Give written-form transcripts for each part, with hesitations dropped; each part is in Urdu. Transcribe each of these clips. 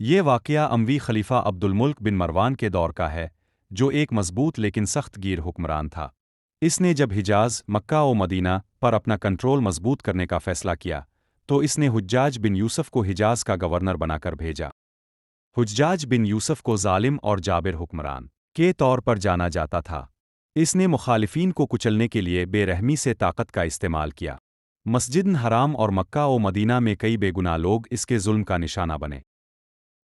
یہ واقعہ اموی خلیفہ عبدالملک بن مروان کے دور کا ہے، جو ایک مضبوط لیکن سخت گیر حکمران تھا۔ اس نے جب حجاز، مکہ و مدینہ پر اپنا کنٹرول مضبوط کرنے کا فیصلہ کیا، تو اس نے حجاج بن یوسف کو حجاز کا گورنر بنا کر بھیجا۔ حجاج بن یوسف کو ظالم اور جابر حکمران کے طور پر جانا جاتا تھا۔ اس نے مخالفین کو کچلنے کے لیے بے رحمی سے طاقت کا استعمال کیا۔ مسجد حرام اور مکہ و مدینہ میں کئی بے گناہ لوگ اس کے ظلم کا نشانہ بنے۔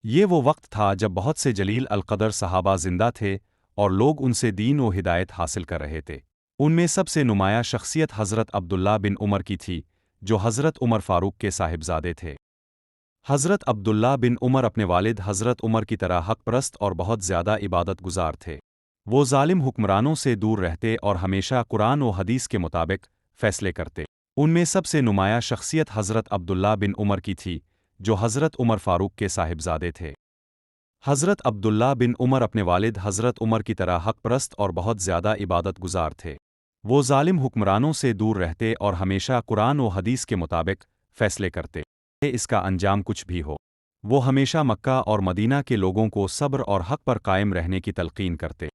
یہ وہ وقت تھا جب بہت سے جلیل القدر صحابہ زندہ تھے اور لوگ ان سے دین و ہدایت حاصل کر رہے تھے۔ ان میں سب سے نمایاں شخصیت حضرت عبداللہ بن عمر کی تھی، جو حضرت عمر فاروق کے صاحبزادے تھے۔ حضرت عبداللہ بن عمر اپنے والد حضرت عمر کی طرح حق پرست اور بہت زیادہ عبادت گزار تھے۔ وہ ظالم حکمرانوں سے دور رہتے اور ہمیشہ قرآن و حدیث کے مطابق فیصلے کرتے۔ ان میں سب سے نمایاں شخصیت حضرت عبداللہ بن عمر کی تھی، جو حضرت عمر فاروق کے صاحبزادے تھے۔ حضرت عبداللہ بن عمر اپنے والد حضرت عمر کی طرح حق پرست اور بہت زیادہ عبادت گزار تھے۔ وہ ظالم حکمرانوں سے دور رہتے اور ہمیشہ قرآن و حدیث کے مطابق فیصلے کرتے۔ اس کا انجام کچھ بھی ہو، وہ ہمیشہ مکہ اور مدینہ کے لوگوں کو صبر اور حق پر قائم رہنے کی تلقین کرتے۔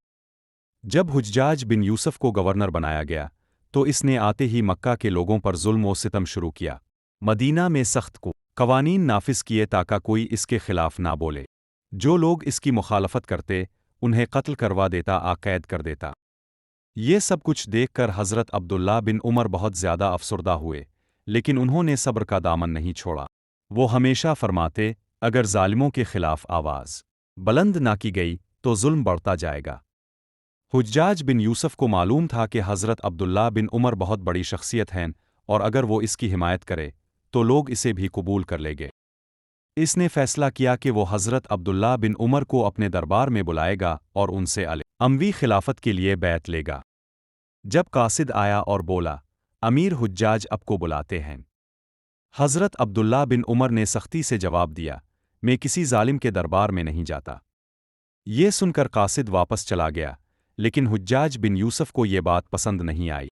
جب حجاج بن یوسف کو گورنر بنایا گیا، تو اس نے آتے ہی مکہ کے لوگوں پر ظلم و ستم شروع کیا۔ مدینہ میں سخت قوانین نافذ کیے تاکہ کوئی اس کے خلاف نہ بولے۔ جو لوگ اس کی مخالفت کرتے، انہیں قتل کروا دیتا، قید کر دیتا۔ یہ سب کچھ دیکھ کر حضرت عبداللہ بن عمر بہت زیادہ افسردہ ہوئے، لیکن انہوں نے صبر کا دامن نہیں چھوڑا۔ وہ ہمیشہ فرماتے، اگر ظالموں کے خلاف آواز بلند نہ کی گئی تو ظلم بڑھتا جائے گا۔ حجاج بن یوسف کو معلوم تھا کہ حضرت عبداللہ بن عمر بہت بڑی شخصیت ہیں اور اگر وہ اس کی حمایت کرے تو لوگ اسے بھی قبول کر لیں گے۔ اس نے فیصلہ کیا کہ وہ حضرت عبداللہ بن عمر کو اپنے دربار میں بلائے گا اور ان سے اموی خلافت کے لیے بیعت لے گا۔ جب قاصد آیا اور بولا، امیر حجاج اب کو بلاتے ہیں، حضرت عبداللہ بن عمر نے سختی سے جواب دیا، میں کسی ظالم کے دربار میں نہیں جاتا۔ یہ سن کر قاصد واپس چلا گیا، لیکن حجاج بن یوسف کو یہ بات پسند نہیں آئی۔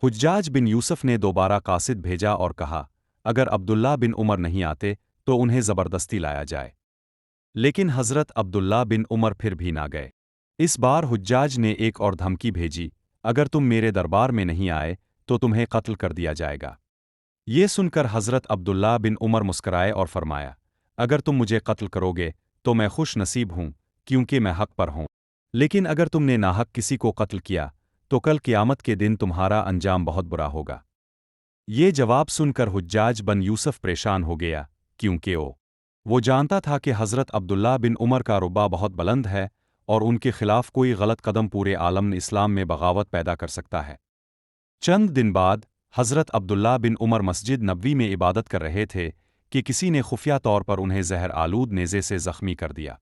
حجاج بن یوسف نے دوبارہ قاصد بھیجا اور کہا، اگر عبداللہ بن عمر نہیں آتے تو انہیں زبردستی لایا جائے۔ لیکن حضرت عبداللہ بن عمر پھر بھی نہ گئے۔ اس بار حجاج نے ایک اور دھمکی بھیجی، اگر تم میرے دربار میں نہیں آئے تو تمہیں قتل کر دیا جائے گا۔ یہ سن کر حضرت عبداللہ بن عمر مسکرائے اور فرمایا، اگر تم مجھے قتل کرو گے تو میں خوش نصیب ہوں، کیونکہ میں حق پر ہوں، لیکن اگر تم نے ناحق کسی کو قتل کیا تو کل قیامت کے دن تمہارا انجام بہت برا ہوگا۔ یہ جواب سن کر حجاج بن یوسف پریشان ہو گیا، کیونکہ وہ جانتا تھا کہ حضرت عبداللہ بن عمر کا رتبہ بہت بلند ہے اور ان کے خلاف کوئی غلط قدم پورے عالم اسلام میں بغاوت پیدا کر سکتا ہے۔ چند دن بعد حضرت عبداللہ بن عمر مسجد نبوی میں عبادت کر رہے تھے کہ کسی نے خفیہ طور پر انہیں زہر آلود نیزے سے زخمی کر دیا۔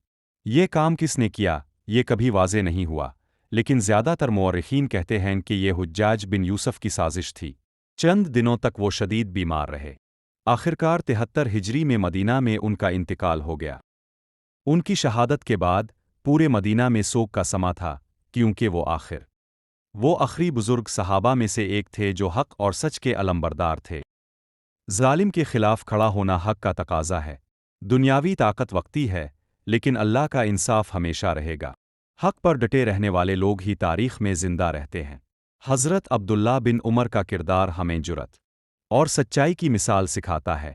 یہ کام کس نے کیا، یہ کبھی واضح نہیں ہوا، لیکن زیادہ تر مورخین کہتے ہیں کہ یہ حجاج بن یوسف کی سازش تھی۔ چند دنوں تک وہ شدید بیمار رہے۔ آخرکار 73 ہجری میں مدینہ میں ان کا انتقال ہو گیا۔ ان کی شہادت کے بعد پورے مدینہ میں سوگ کا سما تھا، کیونکہ وہ آخری بزرگ صحابہ میں سے ایک تھے جو حق اور سچ کے علمبردار تھے۔ ظالم کے خلاف کھڑا ہونا حق کا تقاضا ہے۔ دنیاوی طاقت وقتی ہے، لیکن اللہ کا انصاف ہمیشہ رہے گا۔ حق پر ڈٹے رہنے والے لوگ ہی تاریخ میں زندہ رہتے ہیں۔ حضرت عبداللہ بن عمر کا کردار ہمیں جرأت اور سچائی کی مثال سکھاتا ہے۔